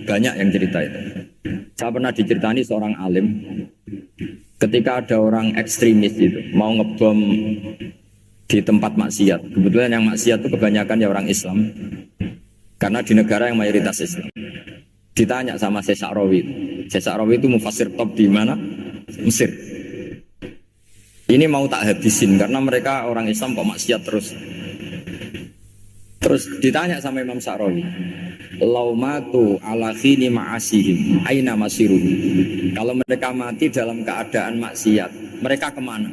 banyak yang cerita itu. Saya pernah diceritani seorang alim. Ketika ada orang ekstremis itu mau ngebom di tempat maksiat, kebetulan yang maksiat itu kebanyakan ya orang Islam. Karena di negara yang mayoritas Islam. Ditanya sama Syekh Sa'rawi. Syekh Sa'rawi itu mufassir top di mana? Mesir. Ini mau tak habisin karena mereka orang Islam kok maksiat terus. Terus ditanya sama Imam Sa'rawi, laumatu ala khini ma'asihim aina masiruhum. Kalau mereka mati dalam keadaan maksiat, mereka kemana?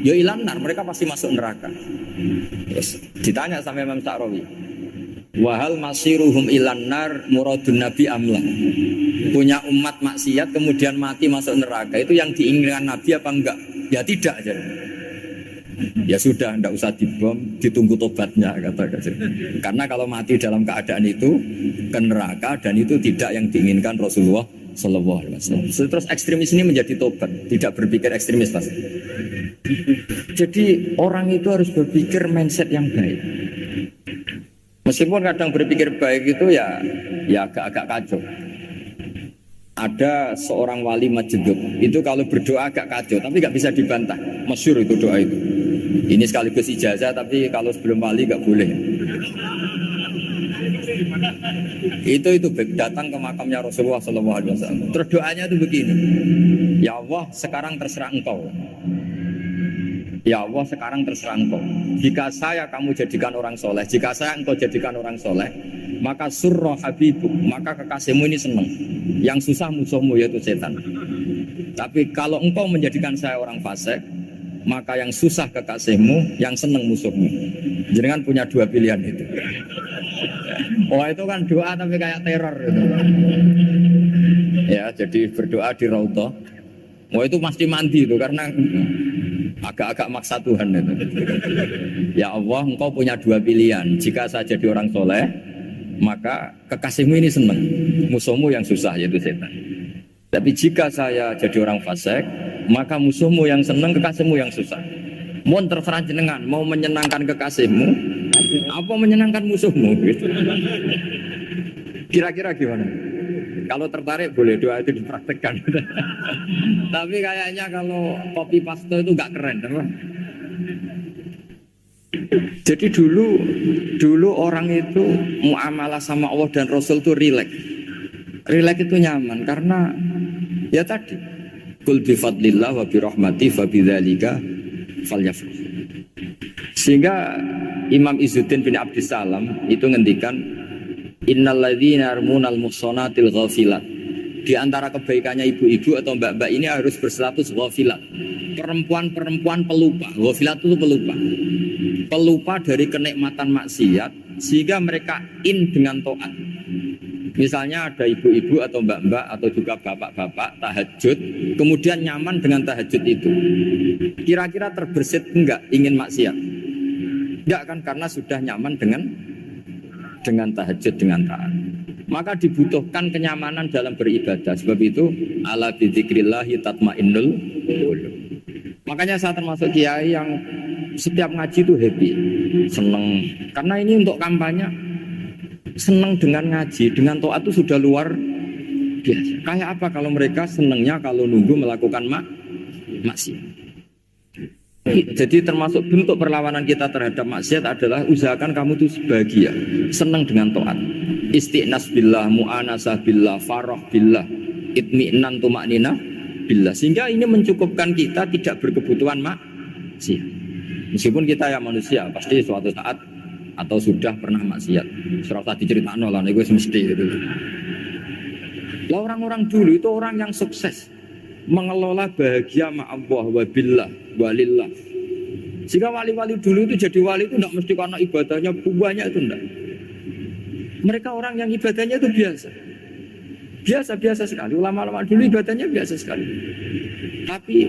Ya ilanar, mereka pasti masuk neraka. Terus ditanya sama Imam Sa'rawi, wahal masiruhum ilanar muradun nabi amla. Punya umat maksiat kemudian mati masuk neraka, itu yang diinginkan Nabi apa enggak? Ya tidak aja. Ya sudah, tidak usah dibom, ditunggu tobatnya kata. Karena kalau mati dalam keadaan itu ke neraka dan itu tidak yang diinginkan Rasulullah Sallallahu Alaihi Wasallam. Terus ekstremis ini menjadi tobat, tidak berpikir ekstremis pasti. Jadi orang itu harus berpikir mindset yang baik. Meskipun kadang berpikir baik itu ya agak-agak kacau. Ada seorang wali Majdub itu kalau berdoa agak kacau, tapi nggak bisa dibantah. Masyhur itu doa itu. Ini sekaligus ijazah, tapi kalau sebelum wali nggak boleh. Itu datang ke makamnya Rasulullah SAW. Terus doanya itu begini, ya Allah sekarang terserah engkau. Ya Allah sekarang terserah engkau. Jika saya kamu jadikan orang soleh, jika saya engkau jadikan orang soleh, maka surra habibuk, maka kekasihmu ini senang. Yang susah musuhmu yaitu setan. Tapi kalau engkau menjadikan saya orang fasik, maka yang susah kekasihmu, yang senang musuhmu. Jangan punya dua pilihan itu. Oh itu kan doa tapi kayak teror gitu. Ya jadi berdoa di Raudhah. Oh itu pasti mandi itu karena agak-agak maksa Tuhan itu. Ya Allah, engkau punya dua pilihan. Jika saya jadi orang soleh, maka kekasihmu ini senang, musuhmu yang susah yaitu setan. Tapi jika saya jadi orang fasik, maka musuhmu yang senang, kekasihmu yang susah. Mohon terserah jenengan, mau menyenangkan kekasihmu, apa menyenangkan musuhmu? Gitu. Kira-kira gimana? Kalau tertarik boleh doa itu dipraktekkan. Tapi kayaknya kalau copy paste itu nggak keren, apa? Jadi dulu orang itu muamalah sama Allah dan Rasul itu rileks. Rileks itu nyaman karena ya tadi qul bi fadlillah wa bi rahmati fa bidzalika falyafrah. Sehingga Imam Izzuddin bin Abdissalam itu ngendikan innalladzina yarmunal muhsanatil ghafilat. Di antara kebaikannya ibu-ibu atau mbak-mbak ini harus berstatus ghafilat. Perempuan-perempuan pelupa. Ghafilat itu pelupa. Pelupa dari kenikmatan maksiat sehingga mereka in dengan taat. Misalnya ada ibu-ibu atau mbak-mbak atau juga bapak-bapak tahajud, kemudian nyaman dengan tahajud itu. Kira-kira terbersit enggak ingin maksiat? Enggak kan, karena sudah nyaman dengan tahajud, dengan taat. Maka dibutuhkan kenyamanan dalam beribadah. Sebab itu ala bidzikrillahi tatmainnul qulub. Makanya saya termasuk kiai yang setiap ngaji itu happy, seneng. Karena ini untuk kampanye, seneng dengan ngaji, dengan taat itu sudah luar biasa. Kayak apa kalau mereka senengnya kalau nunggu melakukan maksiat. Jadi termasuk bentuk perlawanan kita terhadap maksiat adalah usahakan kamu itu bahagia, senang dengan taat. Istiqnas billah, mu'anasah billah, farah billah, itmi'nan tumaknina billah. Sehingga ini mencukupkan kita tidak berkebutuhan maksiat. Meskipun kita yang manusia pasti suatu saat atau sudah pernah maksiat. Serasa diceritakan lah, itu mesti gitu. Lah orang-orang dulu itu orang yang sukses mengelola bahagia ma'allah wa billah walillah. Jika wali-wali dulu itu jadi wali itu tidak mesti karena ibadahnya banyak, itu enggak. Mereka orang yang ibadahnya itu biasa. Biasa-biasa sekali. Ulama-ulama dulu ibadahnya biasa sekali. Tapi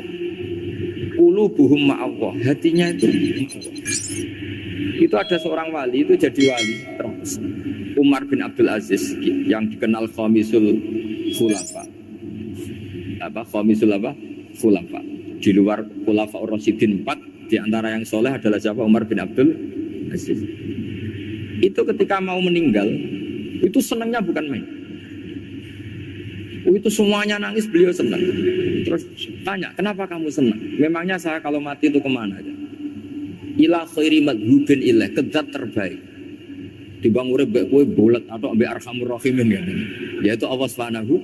qulubuhum ma'allah, hatinya itu ada seorang wali itu jadi wali terus. Umar bin Abdul Aziz yang dikenal khamisul khulafa. Khamisul khulafa. Di luar khulafa ar-rasyidin 4, di antara yang soleh adalah siapa? Umar bin Abdul Aziz. Itu ketika mau meninggal, itu senangnya bukan main. Itu semuanya nangis, beliau senang. Terus tanya, kenapa kamu senang? Memangnya saya kalau mati itu kemana aja? Ila khairi madhubin ilaih, ke zat terbaik. Timbang urip mbek kowe bulet atau mbek Arhamur Rahimin kan. Yaitu Allah Subhanahu.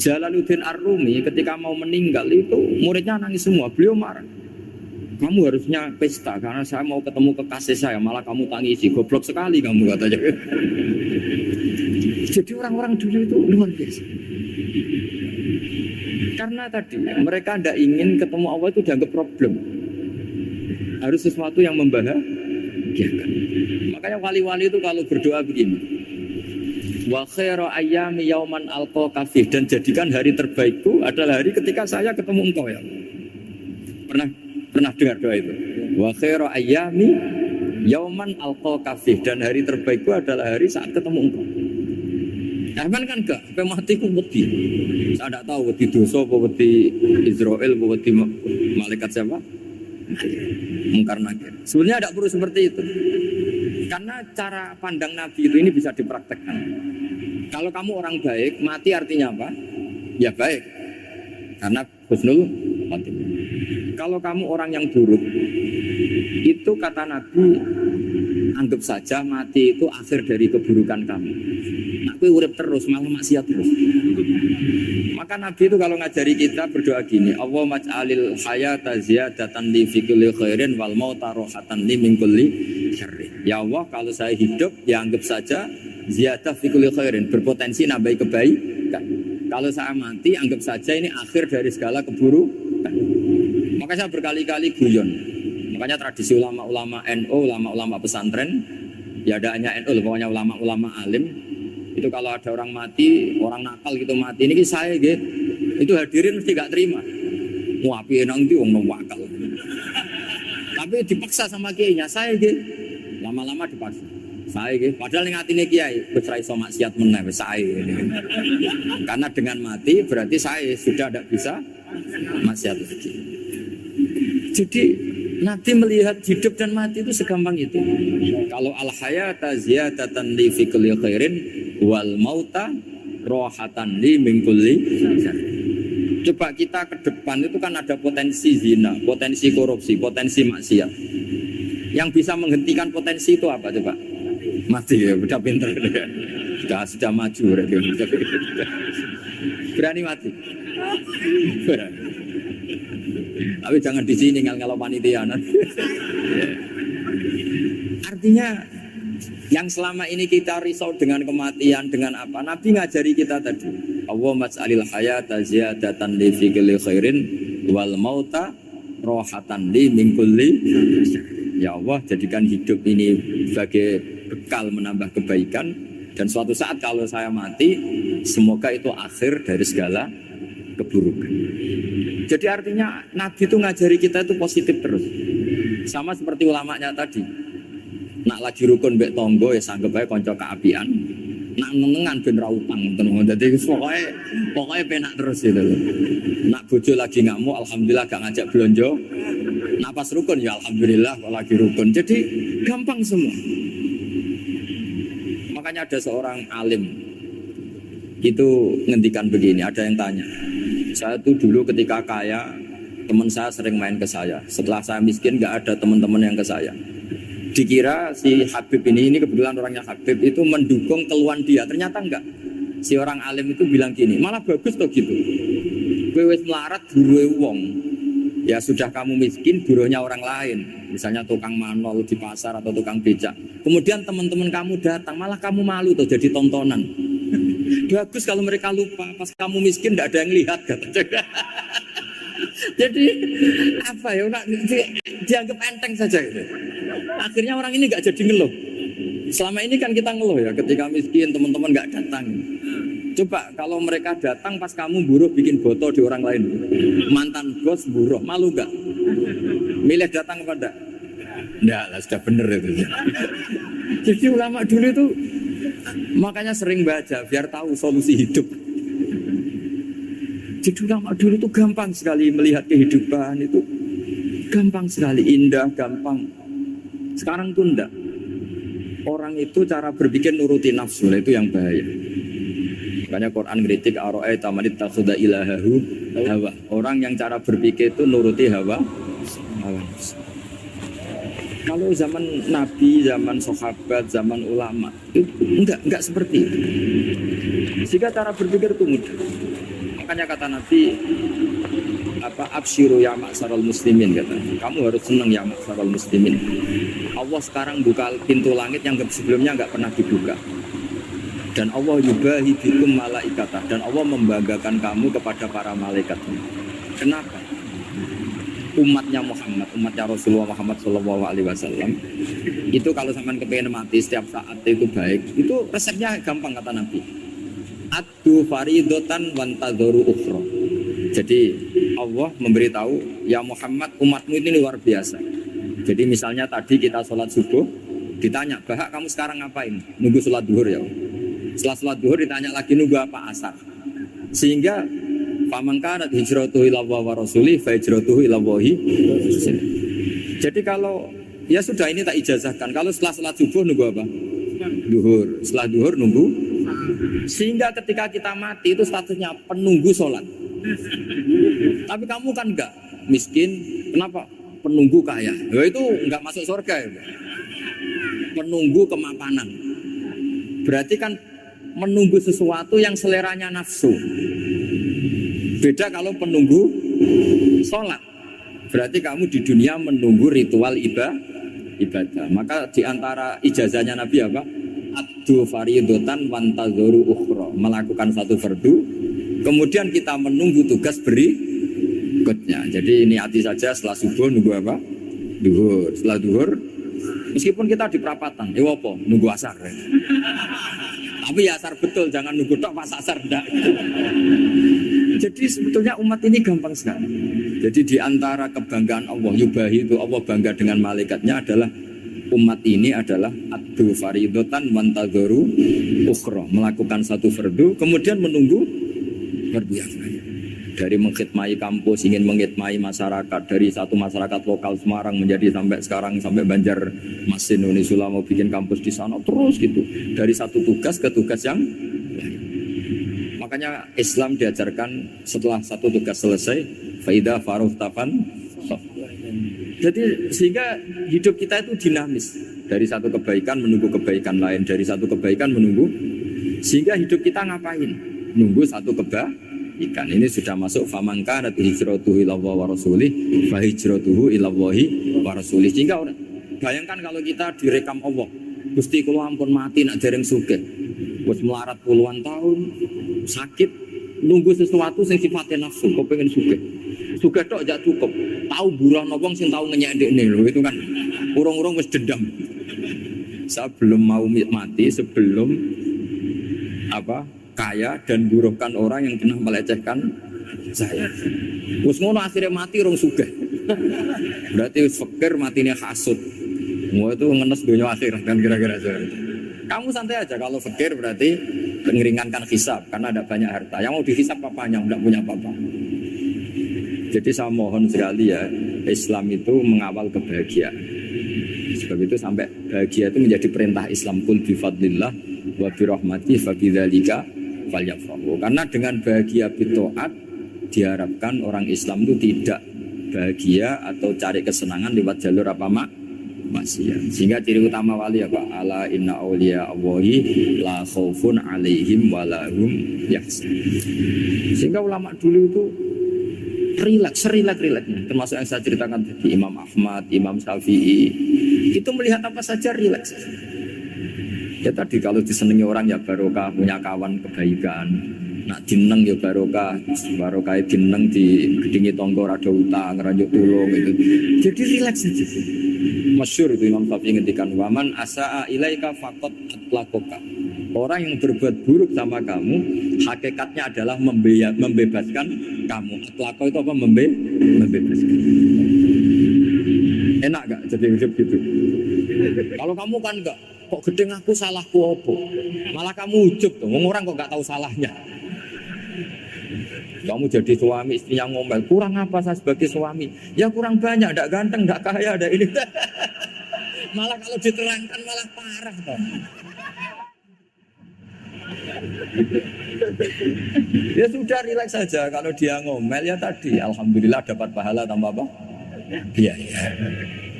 Jalaluddin Ar-Rumi ketika mau meninggal itu muridnya nangis semua. Beliau marah. Kamu harusnya pesta karena saya mau ketemu kekasih saya, malah kamu tangisi. Goblok sekali kamu katanya. Jadi orang-orang dulu itu luar biasa. Karena tadi mereka tidak ingin ketemu Allah itu dianggap problem. Harus sesuatu yang membahagiakan. Makanya wali-wali itu kalau berdoa begini. Wa khairu ayyami yauman alqa kafih, dan jadikan hari terbaikku adalah hari ketika saya ketemu engkau ya. Pernah dengar doa itu? Wa khairu ayyami yauman alqa kafih, dan hari terbaikku adalah hari saat ketemu engkau. Aman kan enggak? Sampai mati ku wedi. Saya tidak tahu wedi dosa apa wedi Israel apa wedi malaikat siapa? Mungkar nakir. Sebenarnya tidak perlu seperti itu. Karena cara pandang Nabi itu ini bisa dipraktekkan. Kalau kamu orang baik, mati artinya apa? Ya baik. Karena husnul khotimah. Kalau kamu orang yang buruk, itu kata Nabi, anggap saja mati itu akhir dari keburukan kamu. Aku urip terus, malah maksiat terus. Maka Nabi itu kalau ngajari kita berdoa gini, Allah maj'alil hayata ziyadatan li fi kulli khairin wal mauta rohatan li min kulli syarrin. Ya Allah, kalau saya hidup, ya anggap saja ziyadah fi kulli khairin, berpotensi nambah kebaikan. Kalau saya mati, anggap saja ini akhir dari segala keburukan. Maka saya berkali-kali guyon. Makanya tradisi ulama-ulama NU, ulama-ulama pesantren, ya ada hanya NU, pokoknya ulama-ulama alim. Itu kalau ada orang mati, orang nakal gitu mati, ini saya gitu. Itu hadirin mesti gak terima. Wah, piye nang ndi wong wakal. Tapi dipaksa sama kiainya, saya gitu. Lama-lama dipaksa. Saya gitu. Padahal ning atine kiai wis ra iso maksiat meneh wis saya. Karena dengan mati berarti saya sudah tidak bisa maksiat lagi. Jadi Nabi melihat hidup dan mati itu segampang itu. Kalau al-hayata ziyadatan li fi kulli khairin wal mauta rohatan li min kulli syarrin. Coba kita ke depan itu kan ada potensi zina, potensi korupsi, potensi maksiat. Yang bisa menghentikan potensi itu apa coba? Mati ya, udah pinter. Sudah maju. Berani mati. Berani. Tapi jangan di sini kalau panitia. Artinya yang selama ini kita risau dengan kematian, dengan apa? Nabi ngajari kita tadi. Allah mas'alil hayata ziyadatan li fi kulli khairin wal mauta rohatan li min kulli. Ya Allah, jadikan hidup ini sebagai bekal menambah kebaikan, dan suatu saat kalau saya mati, semoga itu akhir dari segala keburukan. Jadi artinya Nabi itu ngajari kita itu positif terus. Sama seperti ulamanya tadi. Nak lagi rukun mbek tonggo ya sanggep ae kanca keapian. Nak nenengan ben ra utang ngoten. Dadi pokoknya penak terus gitu loh. Nak bojo lagi ngamuk alhamdulillah gak ngajak blonjo. Nak pas rukun ya alhamdulillah kalau lagi rukun. Jadi gampang semua. Makanya ada seorang alim itu ngendikan begini, ada yang tanya. Saya tuh dulu ketika kaya, teman saya sering main ke saya. Setelah saya miskin, gak ada teman-teman yang ke saya. Dikira si Habib ini kebetulan orangnya Habib, itu mendukung keluhan dia. Ternyata enggak. Si orang alim itu bilang gini, malah bagus tuh gitu. Kowe wis melarat buruhe wong. Ya sudah kamu miskin, buruhnya orang lain. Misalnya tukang manol di pasar atau tukang becak. Kemudian teman-teman kamu datang, malah kamu malu tuh jadi tontonan. Bagus kalau mereka lupa pas kamu miskin tidak ada yang lihat kata. Jadi apa ya, dianggap enteng saja gitu. Akhirnya orang ini nggak jadi ngeluh. Selama ini kan kita ngeluh ya ketika miskin teman-teman nggak datang. Coba kalau mereka datang pas kamu buruh bikin botol di orang lain, mantan bos buruh, malu nggak? Milih datang apa enggak? Enggak lah, sudah bener itu. Jadi ulama dulu itu makanya sering baca biar tahu solusi hidup. Jadi ulama dulu itu gampang sekali melihat kehidupan itu, gampang sekali, indah, gampang. Sekarang tuh enggak. Orang itu cara berpikir nuruti nafsu, itu yang bahaya. Makanya Quran kritik ara'aita man ittakhadha ilahahu hawa. Orang yang cara berpikir itu nuruti hawa nafsu. Kalau zaman Nabi, zaman sahabat, zaman ulama itu enggak seperti itu. Sehingga cara berpikir itu mudah. Makanya kata Nabi absyiru ya ma'syarul muslimin, kata. Kamu harus senang ya ma'syarul muslimin. Allah sekarang buka pintu langit yang sebelumnya enggak pernah dibuka. Dan Allah yubahi bikum malaikata, dan Allah membanggakan kamu kepada para malaikatnya. Kenapa? Umatnya Muhammad, umatnya Rasulullah Muhammad SAW itu kalau sampean kepengen mati setiap saat itu baik, itu resepnya gampang kata Nabi. Addu faridotan wantadzoru ukhra. Jadi Allah memberitahu, ya Muhammad, umatmu ini luar biasa. Jadi misalnya tadi kita sholat subuh, ditanya, Bahak kamu sekarang ngapain? Nunggu sholat duhur ya. Setelah sholat duhur ditanya lagi, nunggu apa asar. Sehingga faman kanat hijratuhu ila Allah wa rasulih fa hijratuhu ila Allahi. Jadi kalau ya sudah ini tak ijazahkan, kalau setelah sholat subuh nunggu apa? Duhur. Setelah duhur nunggu. Sehingga ketika kita mati itu statusnya penunggu sholat. Tapi kamu kan enggak miskin, kenapa? Penunggu kaya. Ya itu enggak masuk surga ya. Penunggu kemapanan. Berarti kan menunggu sesuatu yang seleranya nafsu. Beda kalau penunggu sholat. Berarti kamu di dunia menunggu ritual ibadah. Maka di antara ijazahnya Nabi apa? Addu faridotan wantadzoru ukhra. Melakukan satu fardu, kemudian kita menunggu tugas berikutnya. Jadi niati saja setelah subuh nunggu apa? Duhur. Setelah duhur, meskipun kita di perapatan, apa? Nunggu asar. Tapi ya asar betul, jangan nunggu tok pas asar enggak. Jadi sebetulnya umat ini gampang sekali. Jadi di antara kebanggaan Allah, yubahi itu Allah bangga dengan malaikatnya adalah umat ini adalah addu faridotan wantadzoru ukhra, melakukan satu fardu kemudian menunggu fardu yang lain. Dari mengkhidmati kampus, ingin mengkhidmati masyarakat, dari satu masyarakat lokal Semarang menjadi sampai sekarang sampai Banjarmasin, Unisula mau bikin kampus di sana terus gitu. Dari satu tugas ke tugas yang lain. Makanya Islam diajarkan setelah satu tugas selesai, faida faruh tafan. Jadi sehingga hidup kita itu dinamis. Dari satu kebaikan menunggu kebaikan lain, dari satu kebaikan menunggu. Sehingga hidup kita ngapain? Nunggu satu kebaikan. Ini sudah masuk faman kanat hijratuhu ila Allah wa rasulih fa hijratuhu ila Allahi wa rasulih. Sehingga bayangkan kalau kita direkam Allah, Gusti kula ampun mati nak dereng sugih. Wis melarat puluhan tahun, sakit, nunggu sesuatu sing sifatnya nafsu, kok pengen sugih. Sugih tok aja cukup. Tahu burono wong sing tahu ngenyek ndekne lho, itu kan urung-urung wis dendam. Sebelum mau mati, sebelum kaya dan burukan orang yang pernah melecehkan saya. Wis ngono akhirnya mati rong sugih. Berarti fakir matine hasud. Semua itu ngenes dunia akhirat kan kira-kira seperti. Kamu santai aja kalau fakir berarti meringankan hisab karena ada banyak harta. Yang mau dihisab papanya enggak punya apa-apa. Jadi saya mohon sekali ya, Islam itu mengawal kebahagiaan. Sebab itu sampai bahagia itu menjadi perintah Islam, kul bi fadlillah wa bi rahmati fa bidzalika falyafrahu. Karena dengan bahagia bitaat diharapkan orang Islam itu tidak bahagia atau cari kesenangan lewat jalur maksiat. Sehingga ciri utama wali apa? Ala inna auliya Allahi la khaufun alaihim wa lahum yahzanun. Sehingga ulama dulu itu rileks-rileksnya. Termasuk yang saya ceritakan tadi, Imam Ahmad, Imam Syafi'i, itu melihat apa saja rileks. Ya tadi kalau disenangi orang ya barokah, punya kawan kebaikan. Nak dineng ya barokah dineng di gedingi tonggo rada utang, ngeranjuk tulung itu. Jadi rileks saja. Masyhur itu Imam Syafi'i ngendikan, waman asaa ilaika faqad atlaqaka. Orang yang berbuat buruk sama kamu, hakikatnya adalah membebaskan kamu. Atlaqo itu apa? Membebaskan. Enak gak jadi hidup gitu? Kalau kamu kan enggak, kok gedeng aku salahku apa? Malah kamu ujub tuh, orang kok enggak tahu salahnya. Kamu jadi suami, istrinya ngomel, kurang apa saya sebagai suami? Ya kurang banyak, enggak ganteng, enggak kaya, ada ini. Malah kalau diterangkan malah parah toh. Ya sudah rileks saja. Kalau dia ngomel ya tadi alhamdulillah dapat pahala tambah apa? Biaya.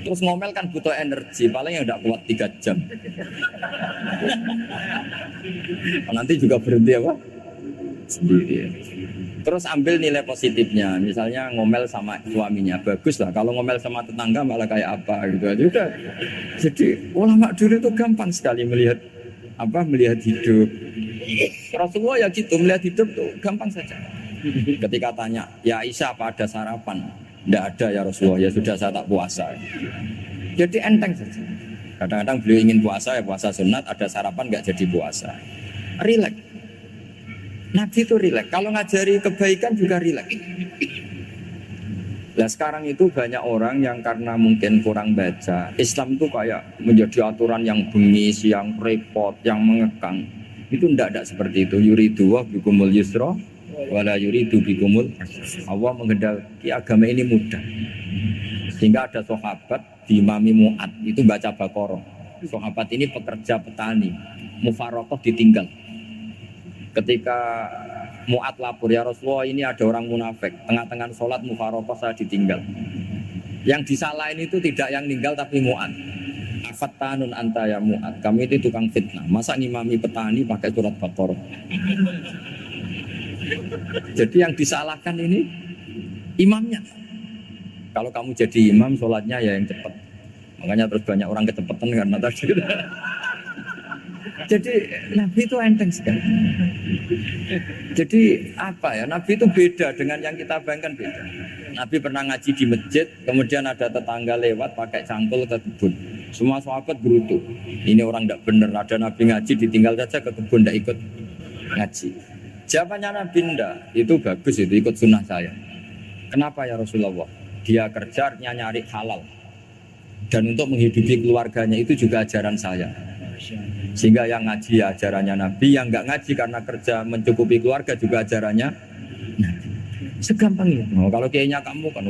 Terus ngomel kan butuh energi, paling yang tidak kuat 3 jam. Nanti juga berhenti apa? Sendiri. Terus ambil nilai positifnya, misalnya ngomel sama suaminya, bagus lah. Kalau ngomel sama tetangga malah kayak apa gitu aja udah. Jadi ulama dulu itu gampang sekali melihat melihat hidup. Rasulullah ya gitu, melihat hidup tuh gampang saja. Ketika tanya, ya Aisyah apa ada sarapan? Tidak ada ya Rasulullah, ya sudah saya tak puasa. Jadi enteng saja. Kadang-kadang beliau ingin puasa, ya puasa sunat, ada sarapan nggak jadi puasa. Relax. Nabi itu rileks. Kalau ngajari kebaikan juga rileks. Nah sekarang itu banyak orang yang karena mungkin kurang baca, Islam itu kayak menjadi aturan yang bengis, yang repot, yang mengekang. Itu tidak seperti itu. Yuridu wa bikumul yusra wala yuridu bikumul. Allah menghendaki agama ini mudah. Sehingga ada sahabat di Imami Mu'ad itu baca Baqarah. Sahabat ini pekerja petani, mufarokoh ditinggal. Ketika Mu'ad lapor, ya Rasulullah ini ada orang munafik, tengah-tengah sholat mufarokoh saya ditinggal. Yang disalahin itu tidak yang tinggal tapi Mu'ad. Afattanun anta ya Mu'ad, kami itu tukang fitnah. Masa ngimami petani pakai surat Baqarah? Jadi yang disalahkan ini imamnya. Kalau kamu jadi imam, sholatnya ya yang cepat. Makanya terus banyak orang kecepatan karena tadi. Jadi Nabi itu enteng sekali. Jadi apa ya? Nabi itu beda dengan yang kita bayangkan beda. Nabi pernah ngaji di masjid, kemudian ada tetangga lewat pakai cangkul ke kebun. Semua sahabat gerutu. Ini orang tidak benar. Ada Nabi ngaji ditinggal saja ke kebun, tidak ikut ngaji. Jawabannya Nabi tidak. Itu bagus itu ikut sunnah saya. Kenapa ya Rasulullah? Dia kerja artinya nyari halal. Dan untuk menghidupi keluarganya itu juga ajaran saya. Sehingga yang ngaji ya ajarannya Nabi, yang nggak ngaji karena kerja mencukupi keluarga juga ajarannya Nabi. Segampang itu. Kalau kayaknya kamu kan,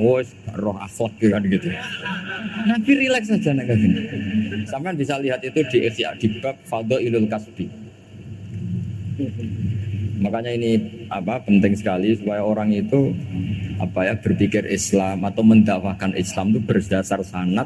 roh akhlak kan gitu. Nabi rileks saja nak gini. Sampai bisa lihat itu di Ihya di bab Fadhailul Kasbi. Makanya ini penting sekali supaya orang itu berpikir Islam atau mendakwahkan Islam itu berdasar sanad